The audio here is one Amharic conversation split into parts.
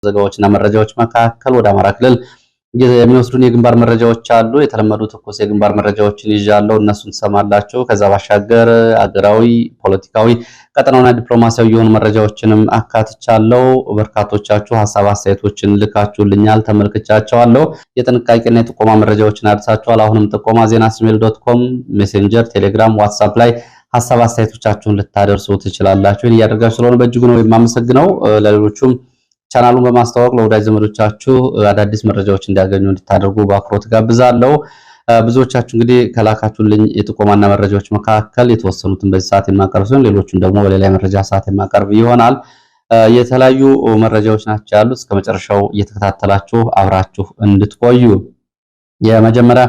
ዘገባዎችና መረጃዎች መካከል ወደ አማራ ክልል የሚወስዱን የግንባር መረጃዎች አሉ። የተለመዱ ትኩስ የግንባር መረጃዎችን ይዣለሁ፣ እነሱን ትሰማላችሁ። ከዛ ባሻገር አገራዊ፣ ፖለቲካዊ፣ ቀጠናውና ዲፕሎማሲያዊ የሆኑ መረጃዎችንም አካትቻለሁ። በርካቶቻችሁ ሐሳብ አስተያየቶችን ልካችሁልኛል፣ ተመልክቻቸዋለሁ። የጥንቃቄና የጥቆማ መረጃዎችን አድርሳችኋል። አሁንም ጥቆማ ዜና@gmail.com ሜሴንጀር፣ ቴሌግራም፣ ዋትስአፕ ላይ ሐሳብ አስተያየቶቻችሁን ልታደርሱ ትችላላችሁ። ይሄን እያደረጋችሁ ስለሆነ በእጅጉ ነው የማመሰግነው። ለሌሎቹም ቻናሉን በማስተዋወቅ ለወዳጅ ዘመዶቻችሁ አዳዲስ መረጃዎች እንዲያገኙ እንድታደርጉ በአክብሮት ጋብዛለሁ። ብዙዎቻችሁ እንግዲህ ከላካችሁልኝ የጥቆማና መረጃዎች መካከል የተወሰኑትን በዚህ ሰዓት የማቀርብ ሲሆን ሌሎቹን ደግሞ በሌላ መረጃ ሰዓት የማቀርብ ይሆናል። የተለያዩ መረጃዎች ናቸው ያሉት። እስከ መጨረሻው እየተከታተላችሁ አብራችሁ እንድትቆዩ የመጀመሪያ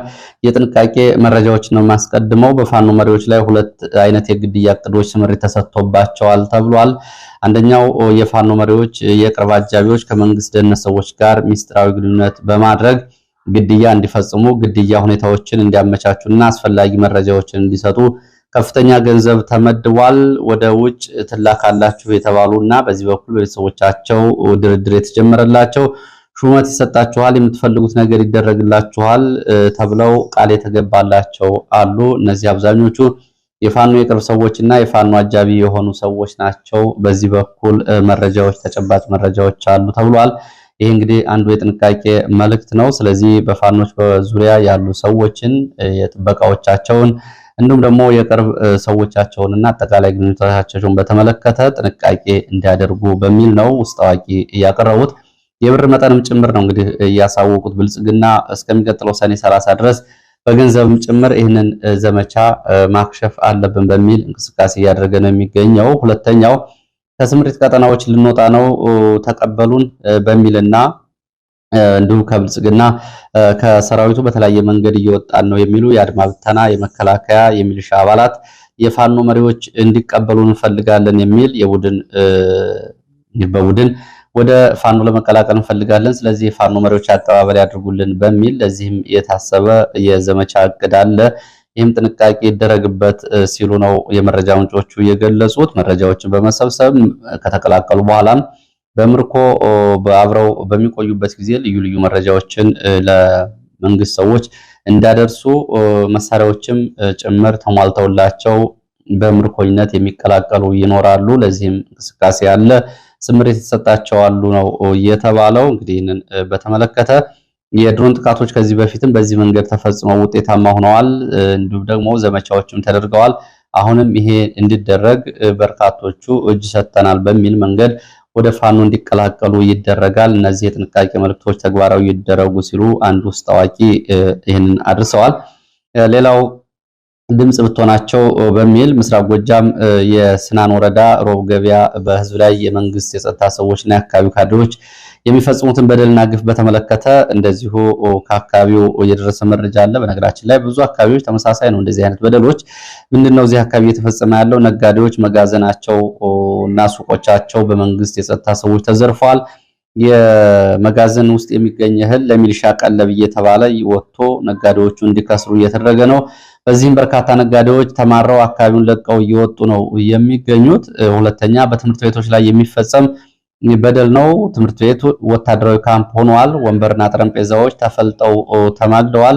የጥንቃቄ መረጃዎችን ነው የማስቀድመው። በፋኖ መሪዎች ላይ ሁለት አይነት የግድያ እቅዶች ስምሪት ተሰጥቶባቸዋል ተብሏል። አንደኛው የፋኖ መሪዎች የቅርብ አጃቢዎች ከመንግስት ደህንነት ሰዎች ጋር ሚስጥራዊ ግንኙነት በማድረግ ግድያ እንዲፈጽሙ፣ ግድያ ሁኔታዎችን እንዲያመቻቹና አስፈላጊ መረጃዎችን እንዲሰጡ ከፍተኛ ገንዘብ ተመድቧል። ወደ ውጭ ትላካላችሁ የተባሉና በዚህ በኩል በቤተሰቦቻቸው ድርድር የተጀመረላቸው ሹመት ይሰጣችኋል፣ የምትፈልጉት ነገር ይደረግላችኋል ተብለው ቃል የተገባላቸው አሉ። እነዚህ አብዛኞቹ የፋኖ የቅርብ ሰዎችና የፋኖ አጃቢ የሆኑ ሰዎች ናቸው። በዚህ በኩል መረጃዎች፣ ተጨባጭ መረጃዎች አሉ ተብሏል። ይህ እንግዲህ አንዱ የጥንቃቄ መልእክት ነው። ስለዚህ በፋኖች በዙሪያ ያሉ ሰዎችን የጥበቃዎቻቸውን እንዲሁም ደግሞ የቅርብ ሰዎቻቸውንና አጠቃላይ ግንኙነታቸውን በተመለከተ ጥንቃቄ እንዲያደርጉ በሚል ነው ውስጥ አዋቂ ያቀረቡት። የብር መጠንም ጭምር ነው እንግዲህ ያሳወቁት። ብልጽግና እስከሚቀጥለው ሰኔ 30 ድረስ በገንዘብም ጭምር ይህንን ዘመቻ ማክሸፍ አለብን በሚል እንቅስቃሴ እያደረገ ነው የሚገኘው። ሁለተኛው ከስምሪት ቀጠናዎች ልንወጣ ነው ተቀበሉን በሚልና እንዲሁም ከብልጽግና ከሰራዊቱ በተለያየ መንገድ እየወጣን ነው የሚሉ የአድማ ብተና፣ የመከላከያ፣ የሚሊሻ አባላት የፋኖ መሪዎች እንዲቀበሉ እንፈልጋለን የሚል በቡድን ወደ ፋኖ ለመቀላቀል እንፈልጋለን፣ ስለዚህ የፋኖ መሪዎች አቀባበል ያድርጉልን በሚል ለዚህም የታሰበ የዘመቻ እቅድ አለ። ይህም ጥንቃቄ ይደረግበት ሲሉ ነው የመረጃ ምንጮቹ የገለጹት። መረጃዎችን በመሰብሰብ ከተቀላቀሉ በኋላም በምርኮ አብረው በሚቆዩበት ጊዜ ልዩ ልዩ መረጃዎችን ለመንግስት ሰዎች እንዳደርሱ መሳሪያዎችም ጭምር ተሟልተውላቸው በምርኮኝነት የሚቀላቀሉ ይኖራሉ። ለዚህም እንቅስቃሴ አለ። ስምሪት የተሰጣቸዋሉ ነው የተባለው። እንግዲህ ይህንን በተመለከተ የድሮን ጥቃቶች ከዚህ በፊትም በዚህ መንገድ ተፈጽመው ውጤታማ ሆነዋል። እንዲሁም ደግሞ ዘመቻዎችም ተደርገዋል። አሁንም ይሄ እንዲደረግ በርካቶቹ እጅ ሰጥተናል በሚል መንገድ ወደ ፋኖ እንዲቀላቀሉ ይደረጋል። እነዚህ የጥንቃቄ መልእክቶች ተግባራዊ ይደረጉ ሲሉ አንድ ውስጥ አዋቂ ይህንን አድርሰዋል። ሌላው ድምጽ ብትሆናቸው በሚል ምስራቅ ጎጃም የስናን ወረዳ ሮብ ገበያ በህዝብ ላይ የመንግስት የጸጥታ ሰዎችና የአካባቢው ካድሬዎች የሚፈጽሙትን በደልና ግፍ በተመለከተ እንደዚሁ ከአካባቢው የደረሰ መረጃ አለ። በነገራችን ላይ ብዙ አካባቢዎች ተመሳሳይ ነው እንደዚህ አይነት በደሎች። ምንድነው እዚህ አካባቢ እየተፈጸመ ያለው? ነጋዴዎች መጋዘናቸው እና ሱቆቻቸው በመንግስት የጸጥታ ሰዎች ተዘርፈዋል። የመጋዘን ውስጥ የሚገኝ እህል ለሚሊሻ ቀለብ እየተባለ ወጥቶ ነጋዴዎቹ እንዲከስሩ እየተደረገ ነው። በዚህም በርካታ ነጋዴዎች ተማረው አካባቢውን ለቀው እየወጡ ነው የሚገኙት። ሁለተኛ በትምህርት ቤቶች ላይ የሚፈጸም በደል ነው። ትምህርት ቤቱ ወታደራዊ ካምፕ ሆኗል። ወንበርና ጠረጴዛዎች ተፈልጠው ተማግደዋል።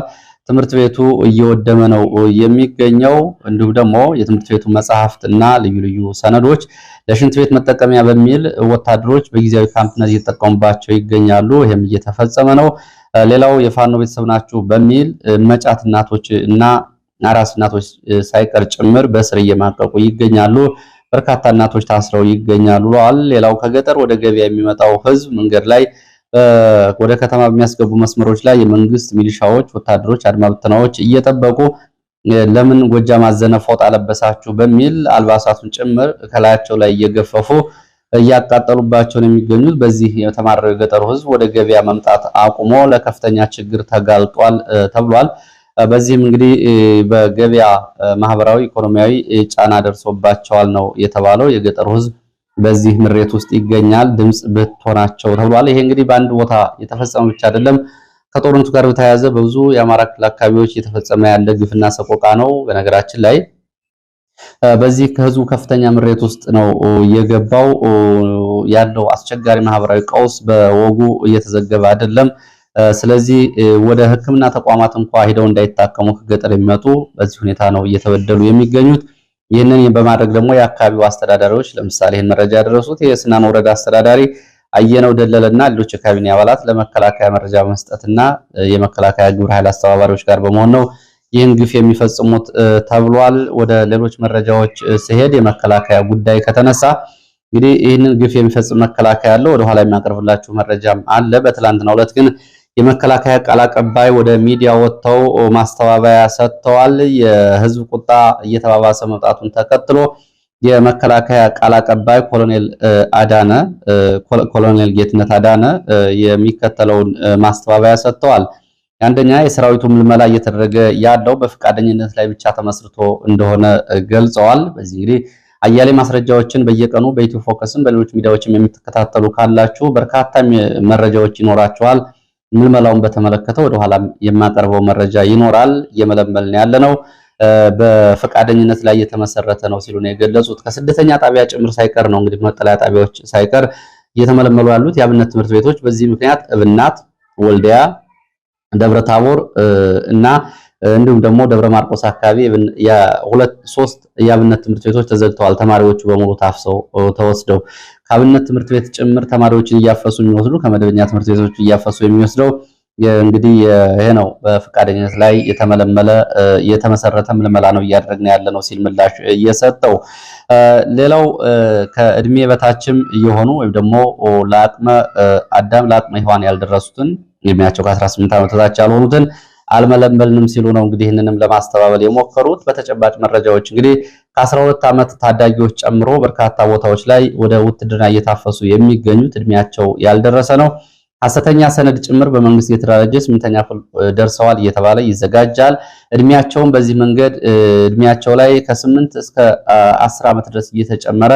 ትምህርት ቤቱ እየወደመ ነው የሚገኘው። እንዲሁም ደግሞ የትምህርት ቤቱ መጽሐፍትና ልዩ ልዩ ሰነዶች ለሽንት ቤት መጠቀሚያ በሚል ወታደሮች በጊዜያዊ ካምፕነት እየተጠቀሙባቸው ይገኛሉ። ይህም እየተፈጸመ ነው። ሌላው የፋኖ ቤተሰብ ናችሁ በሚል መጫት እናቶች እና አራስ እናቶች ሳይቀር ጭምር በስር እየማቀቁ ይገኛሉ። በርካታ እናቶች ታስረው ይገኛሉ ብለዋል። ሌላው ከገጠር ወደ ገበያ የሚመጣው ህዝብ መንገድ ላይ ወደ ከተማ በሚያስገቡ መስመሮች ላይ የመንግስት ሚሊሻዎች፣ ወታደሮች፣ አድማ ብተናዎች እየጠበቁ ለምን ጎጃም አዘነ ፎጣ ለበሳችሁ በሚል አልባሳቱን ጭምር ከላያቸው ላይ እየገፈፉ እያቃጠሉባቸው ነው የሚገኙት። በዚህ የተማረው የገጠሩ ህዝብ ወደ ገበያ መምጣት አቁሞ ለከፍተኛ ችግር ተጋልጧል ተብሏል። በዚህም እንግዲህ በገበያ ማህበራዊ፣ ኢኮኖሚያዊ ጫና ደርሶባቸዋል ነው የተባለው። የገጠሩ ህዝብ በዚህ ምሬት ውስጥ ይገኛል። ድምጽ ብትሆናቸው ተብሏል። ይሄ እንግዲህ በአንድ ቦታ የተፈጸመ ብቻ አይደለም። ከጦርነቱ ጋር በተያያዘ በብዙ የአማራ ክልል አካባቢዎች እየተፈጸመ ያለ ግፍና ሰቆቃ ነው። በነገራችን ላይ በዚህ ከህዝቡ ከፍተኛ ምሬት ውስጥ ነው የገባው። ያለው አስቸጋሪ ማህበራዊ ቀውስ በወጉ እየተዘገበ አይደለም። ስለዚህ ወደ ሕክምና ተቋማት እንኳን ሄደው እንዳይታከሙ ከገጠር የሚመጡ በዚህ ሁኔታ ነው እየተበደሉ የሚገኙት። ይህንን በማድረግ ደግሞ የአካባቢው አስተዳዳሪዎች ለምሳሌ ይህን መረጃ ያደረሱት የስናን ወረዳ አስተዳዳሪ አየነው ደለለና ሌሎች የካቢኔ አባላት ለመከላከያ መረጃ በመስጠትና የመከላከያ ግብረ ኃይል አስተባባሪዎች ጋር በመሆን ነው ይህን ግፍ የሚፈጽሙት ተብሏል። ወደ ሌሎች መረጃዎች ሲሄድ የመከላከያ ጉዳይ ከተነሳ እንግዲህ ይህንን ግፍ የሚፈጽም መከላከያ አለ። ወደ ኋላ የሚያቀርብላችሁ መረጃም አለ። በትላንትናው ዕለት ግን የመከላከያ ቃል አቀባይ ወደ ሚዲያ ወጥተው ማስተባበያ ሰጥተዋል። የህዝብ ቁጣ እየተባባሰ መምጣቱን ተከትሎ የመከላከያ ቃል አቀባይ ኮሎኔል ጌትነት አዳነ የሚከተለውን ማስተባበያ ሰጥተዋል። አንደኛ የሰራዊቱ ምልመላ እየተደረገ ያለው በፈቃደኝነት ላይ ብቻ ተመስርቶ እንደሆነ ገልጸዋል። በዚህ እንግዲህ አያሌ ማስረጃዎችን በየቀኑ በኢትዮ ፎከስም በሌሎች ሚዲያዎችም የምትከታተሉ ካላችሁ በርካታ መረጃዎች ይኖራችኋል። ምልመላውን በተመለከተ ወደ ኋላ የማቀርበው መረጃ ይኖራል። እየመለመልን ያለነው በፈቃደኝነት ላይ የተመሰረተ ነው ሲሉ ነው የገለጹት። ከስደተኛ ጣቢያ ጭምር ሳይቀር ነው እንግዲህ መጠለያ ጣቢያዎች ሳይቀር እየተመለመሉ ያሉት የአብነት ትምህርት ቤቶች። በዚህ ምክንያት እብናት፣ ወልዲያ፣ ደብረ ታቦር እና እንዲሁም ደግሞ ደብረ ማርቆስ አካባቢ ሶስት የአብነት ትምህርት ቤቶች ተዘግተዋል። ተማሪዎቹ በሙሉ ታፍሰው ተወስደው ከአብነት ትምህርት ቤት ጭምር ተማሪዎችን እያፈሱ የሚወስዱ ከመደበኛ ትምህርት ቤቶች እያፈሱ የሚወስደው እንግዲህ ይሄ ነው። በፈቃደኝነት ላይ የተመሰረተ ምልመላ ነው እያደረግን ያለ ነው ሲል ምላሽ እየሰጠው። ሌላው ከእድሜ በታችም የሆኑ ወይም ደግሞ ለአቅመ አዳም ለአቅመ ሔዋን ያልደረሱትን እድሜያቸው ከ18 ዓመት በታች ያልሆኑትን አልመለመልንም ሲሉ ነው እንግዲህ ይህንንም ለማስተባበል የሞከሩት። በተጨባጭ መረጃዎች እንግዲህ ከ12 ዓመት ታዳጊዎች ጨምሮ በርካታ ቦታዎች ላይ ወደ ውትድርና እየታፈሱ የሚገኙት እድሜያቸው ያልደረሰ ነው። ሐሰተኛ ሰነድ ጭምር በመንግስት የተደራጀ 8ኛ ክፍል ደርሰዋል እየተባለ ይዘጋጃል። እድሜያቸውን በዚህ መንገድ እድሜያቸው ላይ ከ8 እስከ 10 ዓመት ድረስ እየተጨመረ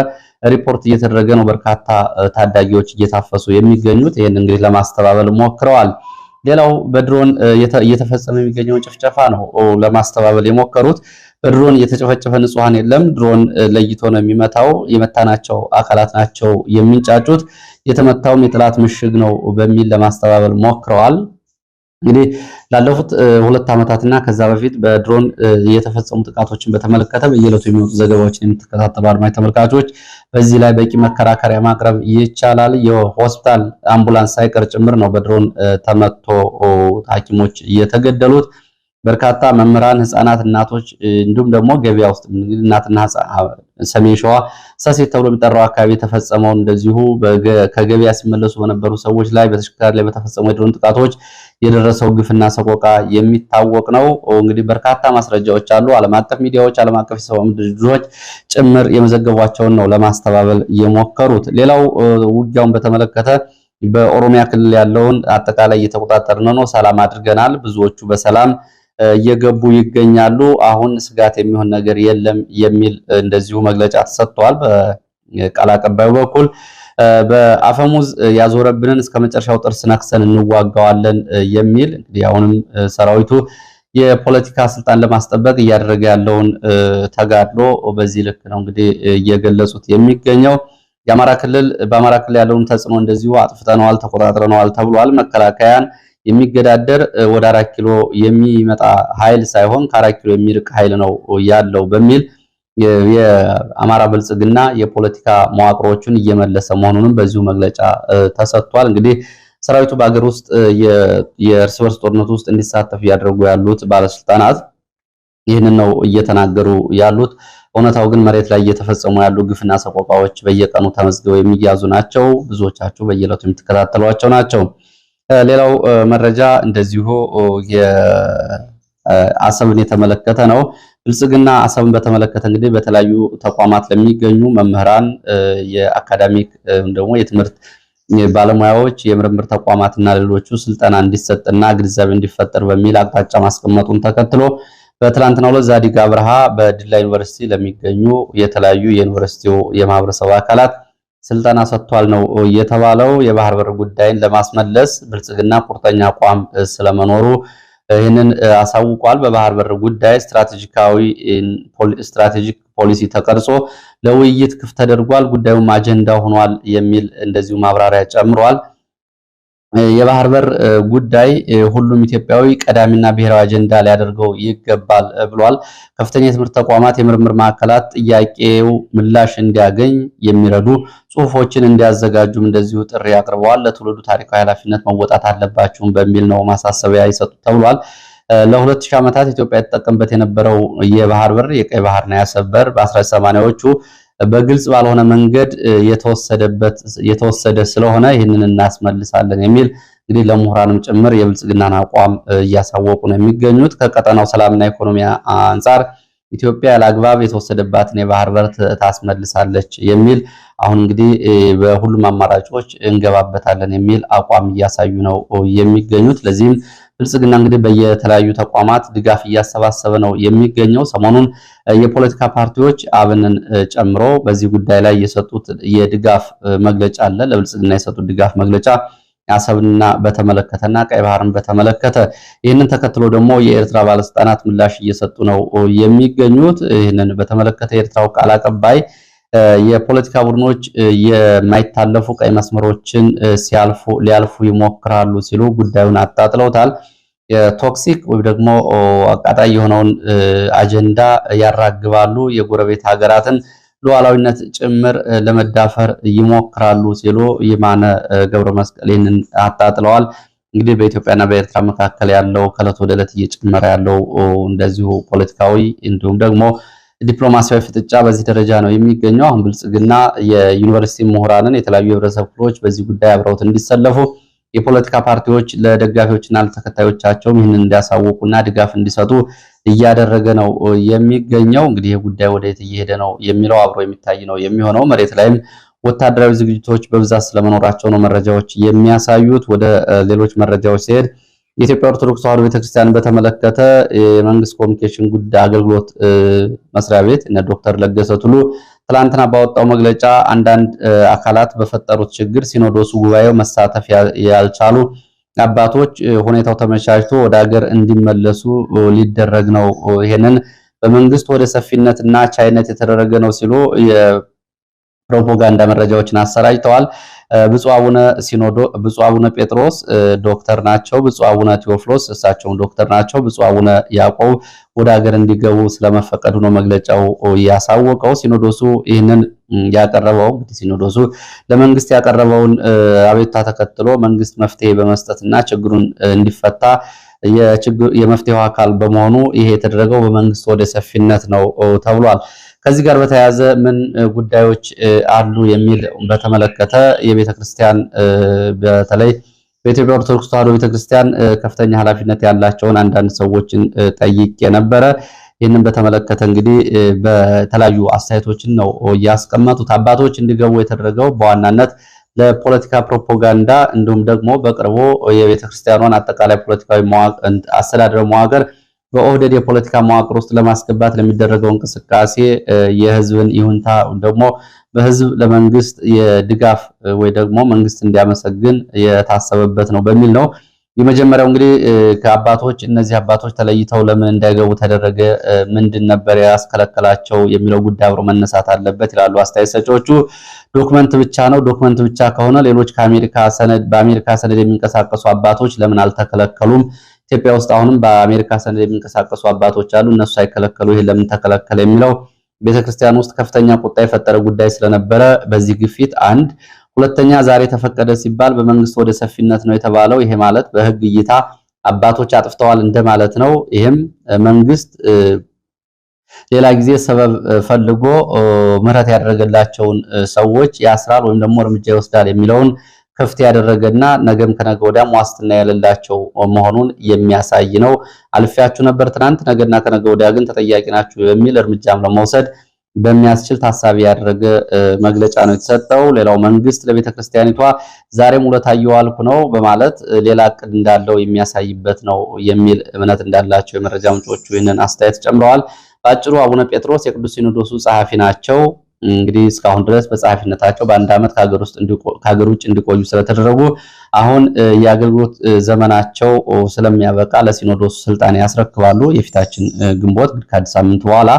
ሪፖርት እየተደረገ ነው በርካታ ታዳጊዎች እየታፈሱ የሚገኙት። ይህን እንግዲህ ለማስተባበል ሞክረዋል። ሌላው በድሮን እየተፈጸመ የሚገኘውን ጭፍጨፋ ነው ለማስተባበል የሞከሩት። በድሮን እየተጨፈጨፈ ንጹሃን የለም፣ ድሮን ለይቶ ነው የሚመታው፣ የመታናቸው አካላት ናቸው የሚንጫጩት፣ የተመታውም የጥላት ምሽግ ነው በሚል ለማስተባበል ሞክረዋል። እንግዲህ ላለፉት 2 ዓመታትና ከዛ በፊት በድሮን የተፈጸሙ ጥቃቶችን በተመለከተ በየዕለቱ የሚወጡ ዘገባዎችን የምትከታተሉ አድማጭ ተመልካቾች በዚህ ላይ በቂ መከራከሪያ ማቅረብ ይቻላል። የሆስፒታል አምቡላንስ ሳይቀር ጭምር ነው በድሮን ተመቶ ሐኪሞች እየተገደሉት። በርካታ መምህራን፣ ህፃናት፣ እናቶች እንዲሁም ደግሞ ገበያ ውስጥ እናትና ሰሜን ሸዋ ሰሴት ተብሎ የሚጠራው አካባቢ የተፈጸመው እንደዚሁ ከገበያ ሲመለሱ በነበሩ ሰዎች ላይ በተሽከርካሪ ላይ በተፈጸሙ የድሮን ጥቃቶች የደረሰው ግፍና ሰቆቃ የሚታወቅ ነው። እንግዲህ በርካታ ማስረጃዎች አሉ። ዓለም አቀፍ ሚዲያዎች፣ ዓለም አቀፍ የሰብአዊ መብት ድርጅቶች ጭምር የመዘገቧቸውን ነው ለማስተባበል የሞከሩት። ሌላው ውጊያውን በተመለከተ በኦሮሚያ ክልል ያለውን አጠቃላይ እየተቆጣጠርን ነው፣ ሰላም አድርገናል፣ ብዙዎቹ በሰላም እየገቡ ይገኛሉ፣ አሁን ስጋት የሚሆን ነገር የለም የሚል እንደዚሁ መግለጫ ተሰጥቷል። በቃል አቀባዩ በኩል በአፈሙዝ ያዞረብንን እስከ መጨረሻው ጥርስ ነክሰን እንዋጋዋለን የሚል እንግዲህ አሁንም ሰራዊቱ የፖለቲካ ስልጣን ለማስጠበቅ እያደረገ ያለውን ተጋድሎ በዚህ ልክ ነው እንግዲህ እየገለጹት የሚገኘው። በአማራ ክልል ያለውን ተጽዕኖ እንደዚሁ አጥፍተነዋል፣ ተቆጣጥረነዋል ተብሏል። መከላከያን የሚገዳደር ወደ 4 ኪሎ የሚመጣ ኃይል ሳይሆን ከ4 ኪሎ የሚርቅ ኃይል ነው ያለው በሚል የአማራ ብልጽግና የፖለቲካ መዋቅሮችን እየመለሰ መሆኑንም በዚሁ መግለጫ ተሰጥቷል። እንግዲህ ሰራዊቱ በአገር ውስጥ የእርስ በርስ ጦርነት ውስጥ እንዲሳተፍ እያደረጉ ያሉት ባለስልጣናት ይህንን ነው እየተናገሩ ያሉት። እውነታው ግን መሬት ላይ እየተፈጸሙ ያሉ ግፍና ሰቆቃዎች በየቀኑ ተመዝግበው የሚያዙ ናቸው። ብዙዎቻችሁ በየዕለቱ የምትከታተሏቸው ናቸው። ሌላው መረጃ እንደዚሁ የአሰብን የተመለከተ ነው። ብልጽግና አሰብን በተመለከተ እንግዲህ በተለያዩ ተቋማት ለሚገኙ መምህራን፣ የአካዳሚክ ደግሞ የትምህርት ባለሙያዎች፣ የምርምር ተቋማትና ሌሎቹ ስልጠና እንዲሰጥና ግንዛቤ እንዲፈጠር በሚል አቅጣጫ ማስቀመጡን ተከትሎ በትላንትናው ዕለት ዛዲግ አብርሃ በዲላ ዩኒቨርሲቲ ለሚገኙ የተለያዩ የዩኒቨርሲቲው የማህበረሰብ አካላት ስልጠና ሰጥቷል ነው የተባለው። የባህር በር ጉዳይን ለማስመለስ ብልጽግና ቁርጠኛ አቋም ስለመኖሩ ይህንን አሳውቋል። በባህር በር ጉዳይ ስትራቴጂክ ፖሊሲ ተቀርጾ ለውይይት ክፍት ተደርጓል። ጉዳዩም አጀንዳ ሆኗል የሚል እንደዚሁ ማብራሪያ ጨምሯል። የባህር በር ጉዳይ ሁሉም ኢትዮጵያዊ ቀዳሚና ብሔራዊ አጀንዳ ሊያደርገው ይገባል ብሏል። ከፍተኛ የትምህርት ተቋማት፣ የምርምር ማዕከላት ጥያቄው ምላሽ እንዲያገኝ የሚረዱ ጽሁፎችን እንዲያዘጋጁም እንደዚሁ ጥሪ አቅርበዋል። ለትውልዱ ታሪካዊ ኃላፊነት መወጣት አለባችሁም በሚል ነው ማሳሰቢያ ይሰጡ ተብሏል። ለ2000 ዓመታት ኢትዮጵያ የተጠቀምበት የነበረው የባህር በር የቀይ ባህርና የአሰብ በር በ1980ዎቹ በግልጽ ባልሆነ መንገድ የተወሰደ ስለሆነ ይህንን እናስመልሳለን የሚል እንግዲህ ለምሁራንም ጭምር የብልጽግናን አቋም እያሳወቁ ነው የሚገኙት። ከቀጠናው ሰላምና ኢኮኖሚ አንጻር ኢትዮጵያ ያለአግባብ የተወሰደባትን የባህር በር ታስመልሳለች የሚል አሁን እንግዲህ በሁሉም አማራጮች እንገባበታለን የሚል አቋም እያሳዩ ነው የሚገኙት። ለዚህም ብልጽግና እንግዲህ በየተለያዩ ተቋማት ድጋፍ እያሰባሰበ ነው የሚገኘው። ሰሞኑን የፖለቲካ ፓርቲዎች አብንን ጨምሮ በዚህ ጉዳይ ላይ የሰጡት የድጋፍ መግለጫ አለ። ለብልጽግና የሰጡት ድጋፍ መግለጫ አሰብንና በተመለከተና ቀይ ባህርን በተመለከተ ይህንን ተከትሎ ደግሞ የኤርትራ ባለስልጣናት ምላሽ እየሰጡ ነው የሚገኙት። ይህንን በተመለከተ የኤርትራው ቃል አቀባይ የፖለቲካ ቡድኖች የማይታለፉ ቀይ መስመሮችን ሊያልፉ ይሞክራሉ ሲሉ ጉዳዩን አጣጥለውታል። ቶክሲክ ወይ ደግሞ አቃጣይ የሆነውን አጀንዳ ያራግባሉ፣ የጎረቤት ሀገራትን ሉዓላዊነት ጭምር ለመዳፈር ይሞክራሉ ሲሉ የማነ ገብረ መስቀል ይህንን አጣጥለዋል። እንግዲህ በኢትዮጵያና በኤርትራ መካከል ያለው ከዕለት ወደ ዕለት እየጨመረ ያለው እንደዚሁ ፖለቲካዊ እንዲሁም ደግሞ ዲፕሎማሲያዊ ፍጥጫ በዚህ ደረጃ ነው የሚገኘው። አሁን ብልጽግና የዩኒቨርሲቲ ምሁራንን የተለያዩ የህብረተሰብ ክፍሎች በዚህ ጉዳይ አብረውት እንዲሰለፉ የፖለቲካ ፓርቲዎች ለደጋፊዎችና ለተከታዮቻቸው ይህንን እንዲያሳውቁና ድጋፍ እንዲሰጡ እያደረገ ነው የሚገኘው። እንግዲህ ይህ ጉዳይ ወደየት እየሄደ ነው የሚለው አብሮ የሚታይ ነው የሚሆነው። መሬት ላይም ወታደራዊ ዝግጅቶች በብዛት ስለመኖራቸው ነው መረጃዎች የሚያሳዩት። ወደ ሌሎች መረጃዎች ሲሄድ የኢትዮጵያ ኦርቶዶክስ ተዋሕዶ ቤተክርስቲያን በተመለከተ የመንግስት ኮሚኒኬሽን ጉዳይ አገልግሎት መስሪያ ቤት እነ ዶክተር ለገሰ ቱሉ ትላንትና ባወጣው መግለጫ አንዳንድ አካላት በፈጠሩት ችግር ሲኖዶሱ ጉባኤው መሳተፍ ያልቻሉ አባቶች ሁኔታው ተመቻችቶ ወደ ሀገር እንዲመለሱ ሊደረግ ነው፣ ይሄንን በመንግስት ወደ ሰፊነትና ቻይነት የተደረገ ነው ሲሉ የፕሮፓጋንዳ መረጃዎችን አሰራጭተዋል። ብፁዕ አቡነ ጴጥሮስ ዶክተር ናቸው። ብፁዕ አቡነ ቴዎፍሎስ እሳቸውም ዶክተር ናቸው። ብፁዕ አቡነ ያዕቆብ ወደ ሀገር እንዲገቡ ስለመፈቀዱ ነው መግለጫው ያሳወቀው። ሲኖዶሱ ይህንን ያቀረበው እንግዲህ ሲኖዶሱ ለመንግስት ያቀረበውን አቤቱታ ተከትሎ መንግስት መፍትሄ በመስጠትና ችግሩን እንዲፈታ የመፍትሄው አካል በመሆኑ ይሄ የተደረገው በመንግስት ወደ ሰፊነት ነው ተብሏል። ከዚህ ጋር በተያያዘ ምን ጉዳዮች አሉ የሚል በተመለከተ የቤተ ክርስቲያን በተለይ በኢትዮጵያ ኦርቶዶክስ ተዋሕዶ ቤተክርስቲያን ከፍተኛ ኃላፊነት ያላቸውን አንዳንድ ሰዎችን ጠይቄ ነበረ። ይህንን በተመለከተ እንግዲህ በተለያዩ አስተያየቶችን ነው ያስቀመጡት። አባቶች እንዲገቡ የተደረገው በዋናነት ለፖለቲካ ፕሮፓጋንዳ እንዲሁም ደግሞ በቅርቡ የቤተክርስቲያኗን አጠቃላይ ፖለቲካዊ አስተዳደር መዋቅር በኦህዴድ የፖለቲካ መዋቅር ውስጥ ለማስገባት ለሚደረገው እንቅስቃሴ የህዝብን ይሁንታ ደግሞ በህዝብ ለመንግስት የድጋፍ ወይ ደግሞ መንግስት እንዲያመሰግን የታሰበበት ነው በሚል ነው። የመጀመሪያው እንግዲህ ከአባቶች እነዚህ አባቶች ተለይተው ለምን እንዳይገቡ ተደረገ፣ ምንድን ነበር ያስከለከላቸው የሚለው ጉዳይ አብሮ መነሳት አለበት ይላሉ አስተያየት ሰጪዎቹ። ዶክመንት ብቻ ነው። ዶክመንት ብቻ ከሆነ ሌሎች በአሜሪካ ሰነድ የሚንቀሳቀሱ አባቶች ለምን አልተከለከሉም? ኢትዮጵያ ውስጥ አሁንም በአሜሪካ ሰነድ የሚንቀሳቀሱ አባቶች አሉ፣ እነሱ ሳይከለከሉ ይሄ ለምን ተከለከለ የሚለው ቤተክርስቲያን ውስጥ ከፍተኛ ቁጣ የፈጠረ ጉዳይ ስለነበረ በዚህ ግፊት አንድ ሁለተኛ ዛሬ ተፈቀደ ሲባል በመንግስት ወደ ሰፊነት ነው የተባለው። ይሄ ማለት በህግ እይታ አባቶች አጥፍተዋል እንደማለት ነው። ይሄም መንግስት ሌላ ጊዜ ሰበብ ፈልጎ ምህረት ያደረገላቸውን ሰዎች ያስራል ወይም ደግሞ እርምጃ ይወስዳል የሚለውን ክፍት ያደረገና ነገም ከነገ ወዲያም ዋስትና ያለላቸው መሆኑን የሚያሳይ ነው። አልፊያችሁ ነበር ትናንት፣ ነገና ከነገ ወዲያ ግን ተጠያቂ ናችሁ የሚል እርምጃም ለመውሰድ በሚያስችል ታሳቢ ያደረገ መግለጫ ነው የተሰጠው። ሌላው መንግስት ለቤተክርስቲያኒቷ ዛሬም ውለታ እየዋልኩ ነው በማለት ሌላ ዕቅድ እንዳለው የሚያሳይበት ነው የሚል እምነት እንዳላቸው የመረጃ ምንጮቹ ይህንን አስተያየት ጨምረዋል። በአጭሩ አቡነ ጴጥሮስ የቅዱስ ሲኖዶሱ ጸሐፊ ናቸው። እንግዲህ እስካሁን ድረስ በጸሐፊነታቸው በአንድ ዓመት ከሀገር ውጭ እንዲቆዩ ስለተደረጉ አሁን የአገልግሎት ዘመናቸው ስለሚያበቃ ለሲኖዶሱ ስልጣን ያስረክባሉ። የፊታችን ግንቦት ከአንድ ሳምንት በኋላ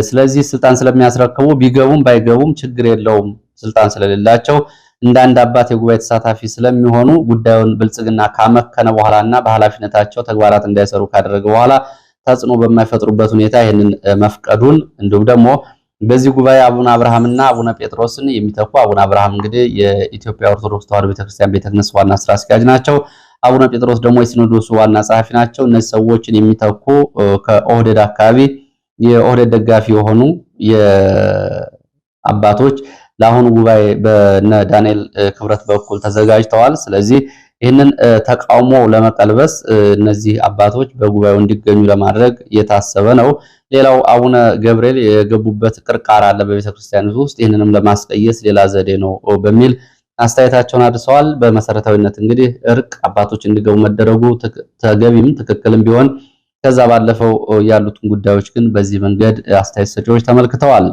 ስለዚህ ስልጣን ስለሚያስረክቡ ቢገቡም ባይገቡም ችግር የለውም ስልጣን ስለሌላቸው እንደ አንድ አባት የጉባኤ ተሳታፊ ስለሚሆኑ ጉዳዩን ብልጽግና ካመከነ በኋላና በኃላፊነታቸው ተግባራት እንዳይሰሩ ካደረገ በኋላ ተጽዕኖ በማይፈጥሩበት ሁኔታ ይህንን መፍቀዱን እንዲሁም ደግሞ በዚህ ጉባኤ አቡነ አብርሃምና አቡነ ጴጥሮስን የሚተኩ አቡነ አብርሃም እንግዲህ የኢትዮጵያ ኦርቶዶክስ ተዋሕዶ ቤተክርስቲያን ቤተ ክህነት ዋና ስራ አስኪያጅ ናቸው። አቡነ ጴጥሮስ ደግሞ የሲኖዶሱ ዋና ጸሐፊ ናቸው። እነዚህ ሰዎችን የሚተኩ ከኦህዴድ አካባቢ የኦህዴድ ደጋፊ የሆኑ የአባቶች ለአሁኑ ጉባኤ በነ ዳንኤል ክብረት በኩል ተዘጋጅተዋል። ስለዚህ ይህንን ተቃውሞ ለመቀልበስ እነዚህ አባቶች በጉባኤው እንዲገኙ ለማድረግ የታሰበ ነው። ሌላው አቡነ ገብርኤል የገቡበት ቅርቃር አለ በቤተክርስቲያን ውስጥ ይህንንም ለማስቀየስ ሌላ ዘዴ ነው በሚል አስተያየታቸውን አድርሰዋል። በመሰረታዊነት እንግዲህ እርቅ አባቶች እንዲገቡ መደረጉ ተገቢም ትክክልም ቢሆን ከዛ ባለፈው ያሉትን ጉዳዮች ግን በዚህ መንገድ አስተያየት ሰጪዎች ተመልክተዋል።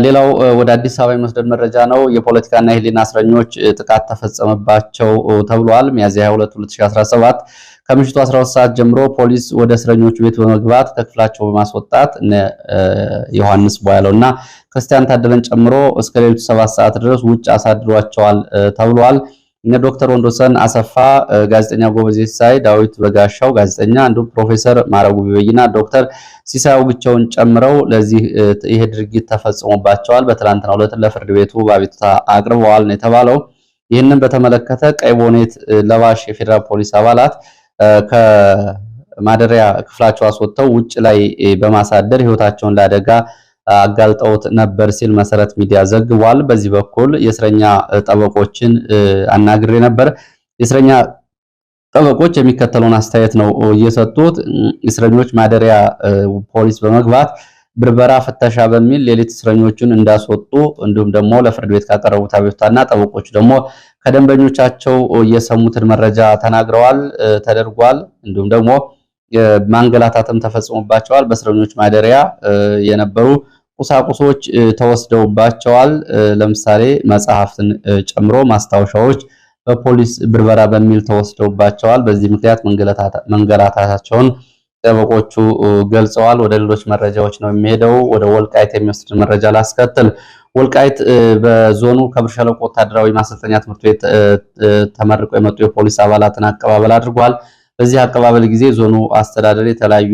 ሌላው ወደ አዲስ አበባ የሚወስደን መረጃ ነው። የፖለቲካና የህሊና እስረኞች ጥቃት ተፈጸመባቸው ተብሏል። ሚያዝያ 22 2017 ከምሽቱ 12 ሰዓት ጀምሮ ፖሊስ ወደ እስረኞቹ ቤት በመግባት ከክፍላቸው በማስወጣት እነ ዮሐንስ ቦያለውና ክርስቲያን ታደለን ጨምሮ እስከ ሌሊቱ 7 ሰዓት ድረስ ውጭ አሳድሯቸዋል ተብሏል። እነ ዶክተር ወንዶሰን አሰፋ፣ ጋዜጠኛ ጎበዜ ሲሳይ፣ ዳዊት በጋሻው ጋዜጠኛ፣ እንዲሁም ፕሮፌሰር ማረጉ ቢበይና ዶክተር ሲሳይ አውግቸውን ጨምረው ለዚህ ይሄ ድርጊት ተፈጽሞባቸዋል። በትላንትናው ዕለት ለፍርድ ቤቱ በአቤቱታ አቅርበዋል ነው የተባለው። ይህንን በተመለከተ ቀይ ቦኔት ለባሽ የፌዴራል ፖሊስ አባላት ከማደሪያ ክፍላቸው አስወጥተው ውጭ ላይ በማሳደር ህይወታቸውን ለአደጋ አጋልጠውት ነበር ሲል መሰረት ሚዲያ ዘግቧል። በዚህ በኩል የእስረኛ ጠበቆችን አናግሬ ነበር። የእስረኛ ጠበቆች የሚከተለውን አስተያየት ነው እየሰጡት። እስረኞች ማደሪያ ፖሊስ በመግባት ብርበራ፣ ፍተሻ በሚል ሌሊት እስረኞቹን እንዳስወጡ እንዲሁም ደግሞ ለፍርድ ቤት ካቀረቡት አቤቱታና ጠበቆቹ ደግሞ ከደንበኞቻቸው የሰሙትን መረጃ ተናግረዋል ተደርጓል። እንዲሁም ደግሞ ማንገላታትም ተፈጽሞባቸዋል። በእስረኞች ማደሪያ የነበሩ ቁሳቁሶች ተወስደውባቸዋል። ለምሳሌ መጽሐፍትን ጨምሮ ማስታወሻዎች በፖሊስ ብርበራ በሚል ተወስደውባቸዋል። በዚህ ምክንያት መንገላታታቸውን ጠበቆቹ ገልጸዋል። ወደ ሌሎች መረጃዎች ነው የሚሄደው። ወደ ወልቃይት የሚወስድ መረጃ ላስከትል። ወልቃይት በዞኑ ከብር ሸለቆ ወታደራዊ ማሰልጠኛ ትምህርት ቤት ተመርቀው የመጡ የፖሊስ አባላትን አቀባበል አድርጓል። በዚህ አቀባበል ጊዜ ዞኑ አስተዳደር የተለያዩ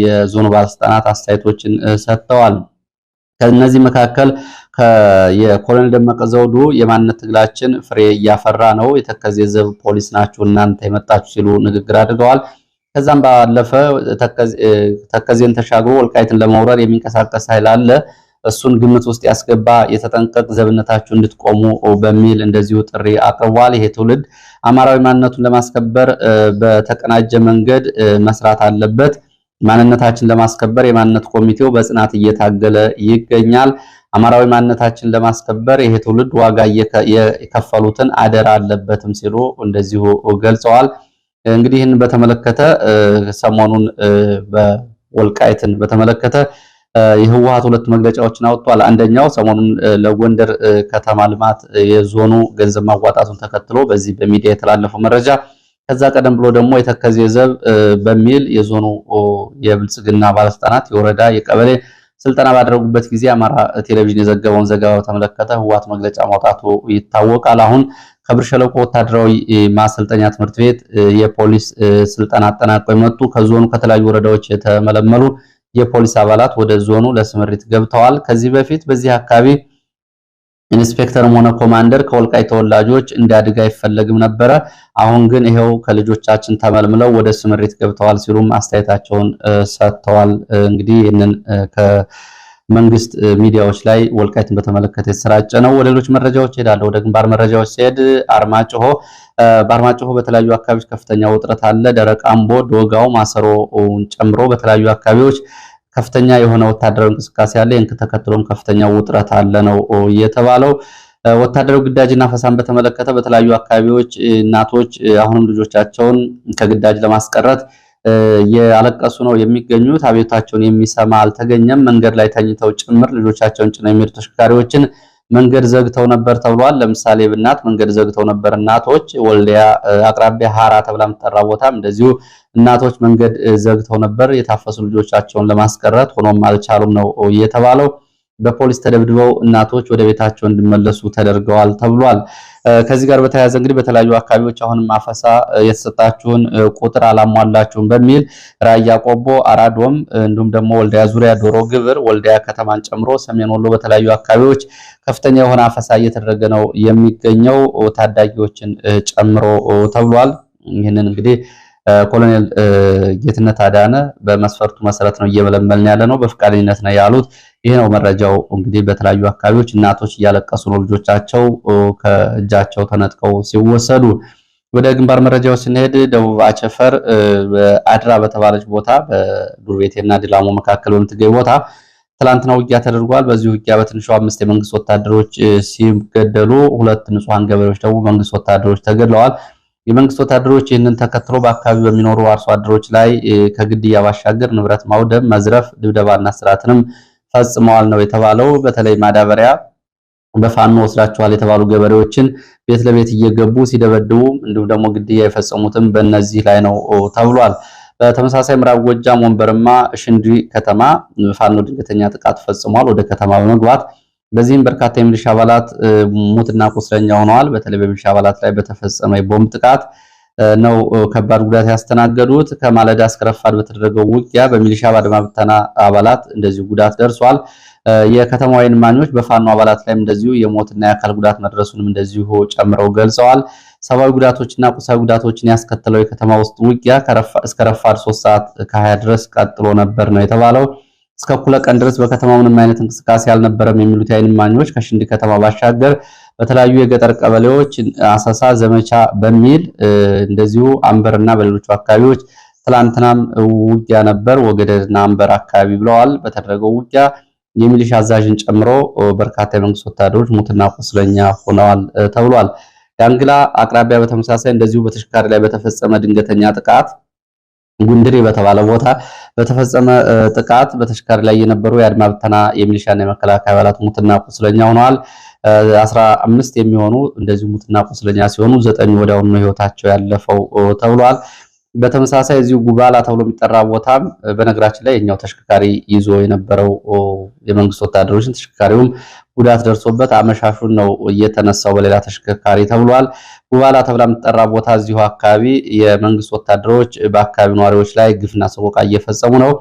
የዞኑ ባለስልጣናት አስተያየቶችን ሰጥተዋል። ከነዚህ መካከል የኮሎኔል ደመቀ ዘውዱ የማንነት ትግላችን ፍሬ እያፈራ ነው፣ የተከዜ ዘብ ፖሊስ ናችሁ እናንተ የመጣችሁ ሲሉ ንግግር አድርገዋል። ከዛም ባለፈ ተከዜን ተሻግሮ ወልቃይትን ለመውረር የሚንቀሳቀስ ኃይል አለ፣ እሱን ግምት ውስጥ ያስገባ የተጠንቀቅ ዘብነታችሁ እንድትቆሙ በሚል እንደዚሁ ጥሪ አቅርቧል። ይሄ ትውልድ አማራዊ ማንነቱን ለማስከበር በተቀናጀ መንገድ መስራት አለበት። ማንነታችን ለማስከበር የማንነት ኮሚቴው በጽናት እየታገለ ይገኛል። አማራዊ ማንነታችን ለማስከበር ይሄ ትውልድ ዋጋ የከፈሉትን አደራ አለበትም ሲሉ እንደዚሁ ገልጸዋል። እንግዲህ ይህን በተመለከተ ሰሞኑን በወልቃይትን በተመለከተ የህወሓት ሁለት መግለጫዎችን አውጥቷል። አንደኛው ሰሞኑን ለጎንደር ከተማ ልማት የዞኑ ገንዘብ ማዋጣቱን ተከትሎ በዚህ በሚዲያ የተላለፈው መረጃ፣ ከዛ ቀደም ብሎ ደግሞ የተከዜ ዘብ በሚል የዞኑ የብልጽግና ባለስልጣናት የወረዳ የቀበሌ ስልጠና ባደረጉበት ጊዜ አማራ ቴሌቪዥን የዘገበውን ዘገባ በተመለከተ ህወሓት መግለጫ ማውጣቱ ይታወቃል። አሁን ከብር ሸለቆ ወታደራዊ ማሰልጠኛ ትምህርት ቤት የፖሊስ ስልጠና አጠናቀው የመጡ ከዞኑ ከተለያዩ ወረዳዎች የተመለመሉ የፖሊስ አባላት ወደ ዞኑ ለስምሪት ገብተዋል። ከዚህ በፊት በዚህ አካባቢ ኢንስፔክተርም ሆነ ኮማንደር ከወልቃይት ተወላጆች እንዲያድግ አይፈለግም ነበረ። አሁን ግን ይሄው ከልጆቻችን ተመልምለው ወደ ስምሪት ገብተዋል ሲሉም አስተያየታቸውን ሰጥተዋል። እንግዲህ ይህንን ከመንግስት ሚዲያዎች ላይ ወልቃይትን በተመለከተ የተሰራጨ ነው። ወደ ሌሎች መረጃዎች ሄዳለሁ። ወደ ግንባር መረጃዎች ሲሄድ በአርማጭሆ በተለያዩ አካባቢዎች ከፍተኛ ውጥረት አለ። ደረቅ አምቦ፣ ዶጋው፣ ማሰሮን ጨምሮ በተለያዩ አካባቢዎች ከፍተኛ የሆነ ወታደራዊ እንቅስቃሴ አለ። ይህን ተከትሎም ከፍተኛ ውጥረት አለ ነው የተባለው። ወታደራዊ ግዳጅና ፈሳን በተመለከተ በተለያዩ አካባቢዎች እናቶች አሁንም ልጆቻቸውን ከግዳጅ ለማስቀረት ያለቀሱ ነው የሚገኙት። አቤቱታቸውን የሚሰማ አልተገኘም። መንገድ ላይ ተኝተው ጭምር ልጆቻቸውን ጭነው የሚሄዱ ተሽከርካሪዎችን መንገድ ዘግተው ነበር ተብሏል። ለምሳሌ ብናት መንገድ ዘግተው ነበር እናቶች። ወልዲያ አቅራቢያ ሃራ ተብላ የምትጠራ ቦታም እንደዚሁ እናቶች መንገድ ዘግተው ነበር የታፈሱ ልጆቻቸውን ለማስቀረት፣ ሆኖም አልቻሉም ነው የተባለው። በፖሊስ ተደብድበው እናቶች ወደ ቤታቸው እንዲመለሱ ተደርገዋል ተብሏል። ከዚህ ጋር በተያያዘ እንግዲህ በተለያዩ አካባቢዎች አሁንም አፈሳ የተሰጣችሁን ቁጥር አላሟላችሁም በሚል ራያ ቆቦ፣ አራዶም እንዲሁም ደግሞ ወልዲያ ዙሪያ፣ ዶሮ ግብር፣ ወልዲያ ከተማን ጨምሮ ሰሜን ወሎ በተለያዩ አካባቢዎች ከፍተኛ የሆነ አፈሳ እየተደረገ ነው የሚገኘው ታዳጊዎችን ጨምሮ ተብሏል። ይህንን እንግዲህ ኮሎኔል ጌትነት አዳነ በመስፈርቱ መሰረት ነው እየመለመልን ያለ ነው በፍቃደኝነት ነው ያሉት። ይህ ነው መረጃው። እንግዲህ በተለያዩ አካባቢዎች እናቶች እያለቀሱ ነው ልጆቻቸው ከእጃቸው ተነጥቀው ሲወሰዱ። ወደ ግንባር መረጃዎች ስንሄድ ደቡብ አቸፈር አድራ በተባለች ቦታ በዱር ቤቴና ዲላሞ መካከል በምትገኝ ቦታ ትላንትና ውጊያ ተደርጓል። በዚህ ውጊያ በትንሹ 5 የመንግስት ወታደሮች ሲገደሉ 2 ንጹሃን ገበሬዎች ደግሞ መንግስት ወታደሮች ተገድለዋል። የመንግስት ወታደሮች ይህንን ተከትሎ በአካባቢው በሚኖሩ አርሶ አደሮች ላይ ከግድያ ባሻገር ንብረት ማውደም፣ መዝረፍ፣ ድብደባና ስርዓትንም ፈጽመዋል ነው የተባለው። በተለይ ማዳበሪያ በፋኖ ወስዳቸዋል የተባሉ ገበሬዎችን ቤት ለቤት እየገቡ ሲደበድቡ እንዲሁም ደግሞ ግድያ የፈጸሙትም በእነዚህ ላይ ነው ተብሏል። በተመሳሳይ ምዕራብ ጎጃም ወንበርማ ሽንዲ ከተማ ፋኖ ድንገተኛ ጥቃት ፈጽሟል ወደ ከተማ በመግባት በዚህም በርካታ የሚሊሻ አባላት ሙትና ቁስለኛ ሆነዋል። በተለይ በሚሊሻ አባላት ላይ በተፈጸመ የቦምብ ጥቃት ነው ከባድ ጉዳት ያስተናገዱት። ከማለዳ እስከ ረፋድ በተደረገው ውጊያ በሚሊሻ በአድማ ብተና አባላት እንደዚሁ ጉዳት ደርሷል። የከተማው ዓይን እማኞች በፋኖ አባላት ላይም እንደዚሁ የሞትና የአካል ጉዳት መድረሱንም እንደዚሁ ጨምረው ገልጸዋል። ሰብአዊ ጉዳቶችና ቁሳዊ ጉዳቶችን ያስከተለው የከተማ ውስጥ ውጊያ እስከ ረፋድ 3 ሰዓት ከ20 ድረስ ቀጥሎ ነበር ነው የተባለው። እስከ እኩለ ቀን ድረስ በከተማው ምንም አይነት እንቅስቃሴ አልነበረም የሚሉት የዓይን እማኞች ከሽንዲ ከተማ ባሻገር በተለያዩ የገጠር ቀበሌዎች አሰሳ ዘመቻ በሚል እንደዚሁ አንበርና በሌሎች አካባቢዎች ትላንትናም ውጊያ ነበር ወገደና አንበር አካባቢ ብለዋል። በተደረገው ውጊያ የሚሊሻ አዛዥን ጨምሮ በርካታ የመንግስት ወታደሮች ሙትና ቁስለኛ ሆነዋል ተብሏል። ዳንግላ አቅራቢያ በተመሳሳይ እንደዚሁ በተሽከርካሪ ላይ በተፈጸመ ድንገተኛ ጥቃት ጉንድሪ በተባለ ቦታ በተፈጸመ ጥቃት በተሽከርካሪ ላይ የነበሩ የአድማ ብተና የሚሊሻና የመከላከያ አባላት ሙትና ቁስለኛ ሆነዋል። 15 የሚሆኑ እንደዚሁ ሙትና ቁስለኛ ሲሆኑ 9 ወዲያውኑ ህይወታቸው ያለፈው ተብሏል። በተመሳሳይ እዚሁ ጉባላ ተብሎ የሚጠራ ቦታም በነገራችን ላይ የኛው ተሽከርካሪ ይዞ የነበረው የመንግስት ወታደሮችን ተሽከርካሪውም ጉዳት ደርሶበት አመሻሹን ነው እየተነሳው በሌላ ተሽከርካሪ ተብሏል። ጉባላ ተብላ የምትጠራ ቦታ እዚሁ አካባቢ የመንግስት ወታደሮች በአካባቢው ነዋሪዎች ላይ ግፍና ሰቆቃ እየፈጸሙ ነው።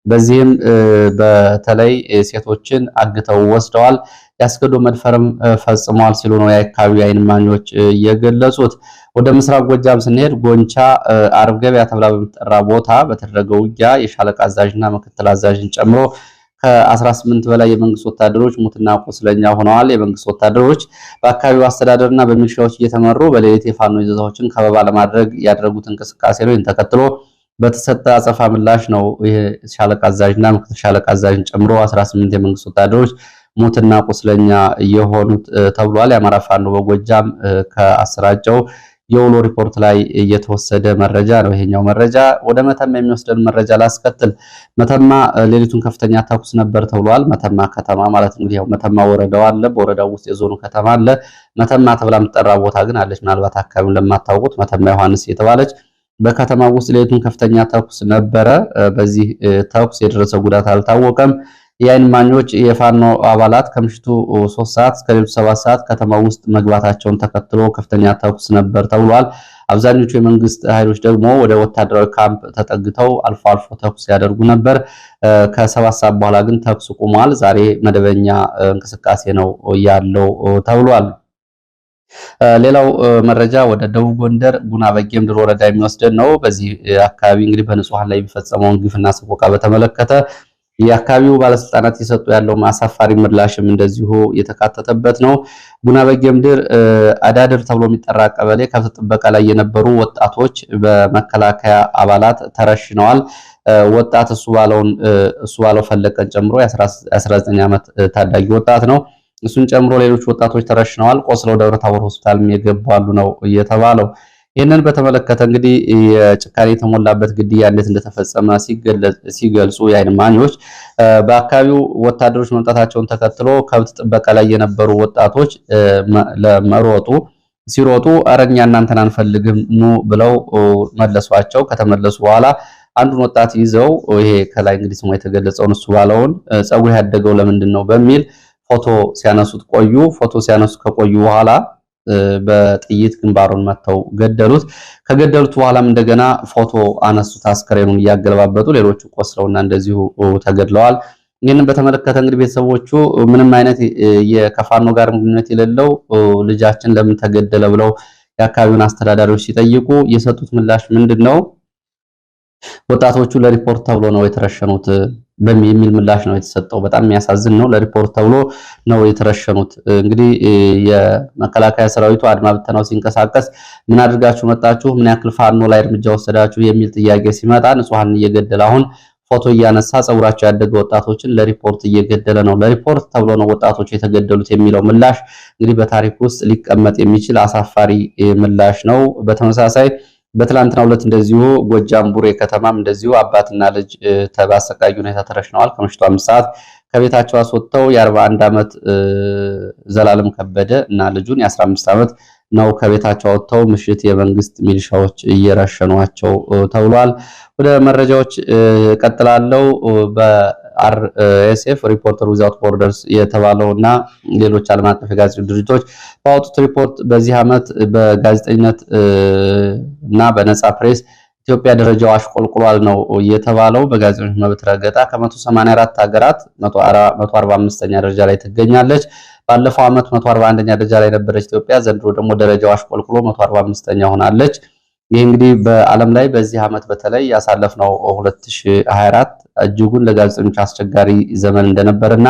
በዚህም በተለይ ሴቶችን አግተው ወስደዋል፣ ያስገዶ መድፈርም ፈጽመዋል ሲሉ ነው የአካባቢው ዓይን እማኞች የገለጹት። ወደ ምስራቅ ጎጃም ስንሄድ ጎንቻ አርብ ገበያ ተብላ በምትጠራ ቦታ በተደረገው ውጊያ የሻለቃ አዛዥና ምክትል አዛዥን ጨምሮ ከ18 በላይ የመንግስት ወታደሮች ሙትና ቁስለኛ ሆነዋል። የመንግስት ወታደሮች በአካባቢው አስተዳደርና በሚሊሻዎች እየተመሩ በሌሊት የፋኖ ይዞታዎችን ከበባ ለማድረግ ያደረጉት እንቅስቃሴ ነው። ይህን ተከትሎ በተሰጠ አጸፋ ምላሽ ነው የሻለቃ አዛዥና ምክትል ሻለቃ አዛዥን ጨምሮ 18 የመንግስት ወታደሮች ሙትና ቁስለኛ የሆኑት ተብሏል። የአማራ ፋኖ በጎጃም ከአሰራጨው የውሎ ሪፖርት ላይ የተወሰደ መረጃ ነው። ይሄኛው መረጃ ወደ መተማ የሚወስደን መረጃ ላስከትል። መተማ ሌሊቱን ከፍተኛ ተኩስ ነበር ተብሏል። መተማ ከተማ ማለት እንግዲህ ያው መተማ ወረዳው አለ፣ በወረዳው ውስጥ የዞኑ ከተማ አለ። መተማ ተብላ የምትጠራ ቦታ ግን አለች። ምናልባት አካባቢውን ለማታውቁት መተማ ዮሐንስ የተባለች በከተማ ውስጥ ሌሊቱን ከፍተኛ ተኩስ ነበረ። በዚህ ተኩስ የደረሰው ጉዳት አልታወቀም። የዓይን እማኞች የፋኖ አባላት ከምሽቱ 3 ሰዓት እስከ ሌሊቱ 7 ሰዓት ከተማ ውስጥ መግባታቸውን ተከትሎ ከፍተኛ ተኩስ ነበር ተብሏል። አብዛኞቹ የመንግስት ኃይሎች ደግሞ ወደ ወታደራዊ ካምፕ ተጠግተው አልፎ አልፎ ተኩስ ያደርጉ ነበር። ከ7 ሰዓት በኋላ ግን ተኩስ ቆሟል። ዛሬ መደበኛ እንቅስቃሴ ነው ያለው ተብሏል። ሌላው መረጃ ወደ ደቡብ ጎንደር ጉና በጌምድር ወረዳ የሚወስደን ነው። በዚህ አካባቢ እንግዲህ በንጹሃን ላይ የሚፈጸመውን ግፍና ሰቆቃ በተመለከተ የአካባቢው ባለስልጣናት የሰጡ ያለው አሳፋሪ ምላሽም እንደዚሁ የተካተተበት ነው። ጉና በጌምድር አዳድር ተብሎ የሚጠራ ቀበሌ ከብት ጥበቃ ላይ የነበሩ ወጣቶች በመከላከያ አባላት ተረሽነዋል። ወጣት እሱ ባለው ፈለቀን ጨምሮ የ19 ዓመት ታዳጊ ወጣት ነው። እሱን ጨምሮ ሌሎች ወጣቶች ተረሽነዋል። ቆስለው ደብረ ታቦር ሆስፒታል የገቡ አሉ ነው የተባለው። ይህንን በተመለከተ እንግዲህ የጭካኔ የተሞላበት ግድያ እንዴት እንደተፈጸመ ሲገልጹ የዓይን እማኞች በአካባቢው ወታደሮች መምጣታቸውን ተከትሎ ከብት ጥበቃ ላይ የነበሩ ወጣቶች ሲሮጡ አረኛ እናንተን አንፈልግም ኑ ብለው መለሷቸው። ከተመለሱ በኋላ አንዱን ወጣት ይዘው ይሄ ከላይ እንግዲህ ስሙ የተገለጸውን እሱ ባለውን ጸጉር ያደገው ለምንድን ነው በሚል ፎቶ ሲያነሱት ቆዩ። ፎቶ ሲያነሱት ከቆዩ በኋላ በጥይት ግንባሩን መተው ገደሉት። ከገደሉት በኋላም እንደገና ፎቶ አነሱት አስከሬኑን እያገለባበጡ፣ ሌሎቹ ቆስለውና እንደዚሁ ተገድለዋል። ይህንን በተመለከተ እንግዲህ ቤተሰቦቹ ምንም አይነት የከፋኖ ጋር ግንኙነት የሌለው ልጃችን ለምን ተገደለ ብለው የአካባቢውን አስተዳዳሪዎች ሲጠይቁ የሰጡት ምላሽ ምንድነው? ወጣቶቹ ለሪፖርት ተብሎ ነው የተረሸኑት የሚል ምላሽ ነው የተሰጠው። በጣም የሚያሳዝን ነው። ለሪፖርት ተብሎ ነው የተረሸኑት። እንግዲህ የመከላከያ ሰራዊቱ አድማ ብተናው ሲንቀሳቀስ ምን አድርጋችሁ መጣችሁ? ምን ያክል ፋኖ ላይ እርምጃ ወሰዳችሁ? የሚል ጥያቄ ሲመጣ ንጹሃን እየገደለ አሁን ፎቶ እያነሳ ጸጉራቸው ያደገ ወጣቶችን ለሪፖርት እየገደለ ነው፣ ለሪፖርት ተብሎ ነው ወጣቶቹ የተገደሉት የሚለው ምላሽ እንግዲህ በታሪክ ውስጥ ሊቀመጥ የሚችል አሳፋሪ ምላሽ ነው። በተመሳሳይ በትላንትናው ዕለት እንደዚሁ ጎጃም ቡሬ ከተማም እንደዚሁ አባትና ልጅ በአሰቃቂ ሁኔታ ተረሽነዋል። ከምሽቱ 5 ሰዓት ከቤታቸው አስወጥተው የ41 ዓመት ዘላለም ከበደ እና ልጁን የ15 ዓመት ነው ከቤታቸው አወጥተው ምሽት የመንግስት ሚሊሻዎች እየረሸኗቸው ተብሏል። ወደ መረጃዎች ቀጥላለው። በአርኤስኤፍ ሪፖርተር ዊዛውት ቦርደርስ የተባለውና ሌሎች ዓለም አቀፍ የጋዜጠኞች ድርጅቶች ባወጡት ሪፖርት በዚህ ዓመት በጋዜጠኝነት እና በነጻ ፕሬስ ኢትዮጵያ ደረጃው አሽቆልቁሏል ነው የተባለው። በጋዜጠኞች መብት ረገጣ ከ184 ሀገራት 145ኛ ደረጃ ላይ ትገኛለች። ባለፈው ዓመት 141ኛ ደረጃ ላይ ነበረች ኢትዮጵያ። ዘንድሮ ደግሞ ደረጃው አሽቆልቁሎ 145ኛ ሆናለች። ይህ እንግዲህ በዓለም ላይ በዚህ ዓመት በተለይ ያሳለፍነው 2024 እጅጉን ለጋዜጠኞች አስቸጋሪ ዘመን እንደነበርና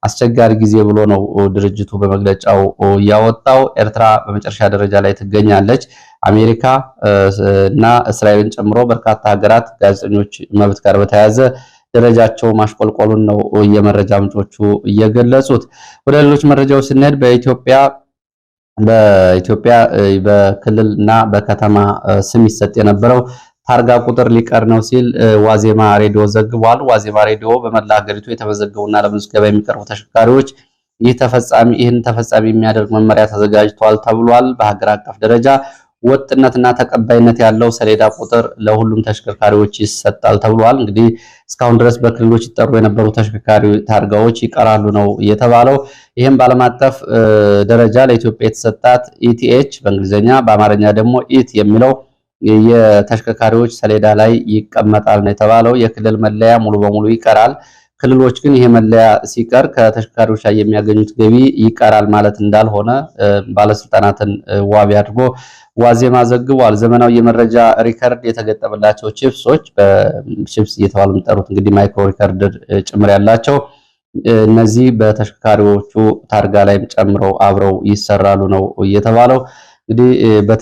አስቸጋሪ ጊዜ ብሎ ነው ድርጅቱ በመግለጫው ያወጣው። ኤርትራ በመጨረሻ ደረጃ ላይ ትገኛለች። አሜሪካ እና እስራኤልን ጨምሮ በርካታ ሀገራት ጋዜጠኞች መብት ጋር በተያያዘ ደረጃቸው ማሽቆልቆሉን ነው የመረጃ ምንጮቹ እየገለጹት። ወደ ሌሎች መረጃዎች ስንሄድ በኢትዮጵያ በክልልና በከተማ ስም ይሰጥ የነበረው ታርጋ ቁጥር ሊቀር ነው ሲል ዋዜማ ሬዲዮ ዘግቧል። ዋዜማ ሬዲዮ በመላ ሀገሪቱ የተመዘገቡና ለምዝገባ የሚቀርቡ ተሽከርካሪዎች ይህን ተፈጻሚ የሚያደርግ መመሪያ ተዘጋጅቷል ተብሏል። በሀገር አቀፍ ደረጃ ወጥነትና ተቀባይነት ያለው ሰሌዳ ቁጥር ለሁሉም ተሽከርካሪዎች ይሰጣል ተብሏል። እንግዲህ እስካሁን ድረስ በክልሎች ይጠሩ የነበሩ ተሽከርካሪ ታርጋዎች ይቀራሉ ነው የተባለው። ይህም በዓለም አቀፍ ደረጃ ለኢትዮጵያ የተሰጣት ኢቲኤች በእንግሊዝኛ በአማርኛ ደግሞ ኢት የሚለው የተሽከርካሪዎች ሰሌዳ ላይ ይቀመጣል ነው የተባለው። የክልል መለያ ሙሉ በሙሉ ይቀራል። ክልሎች ግን ይሄ መለያ ሲቀር ከተሽከርካሪዎች ላይ የሚያገኙት ገቢ ይቀራል ማለት እንዳልሆነ ባለስልጣናትን ዋቢ አድርጎ ዋዜማ ዘግቧል። ዘመናዊ የመረጃ ሪከርድ የተገጠመላቸው ቺፕሶች በቺፕስ እየተባሉ የሚጠሩት እንግዲህ ማይክሮ ሪከርደር ጭምር ያላቸው እነዚህ በተሽከርካሪዎቹ ታርጋ ላይም ጨምረው አብረው ይሰራሉ ነው የተባለው። እንግዲህ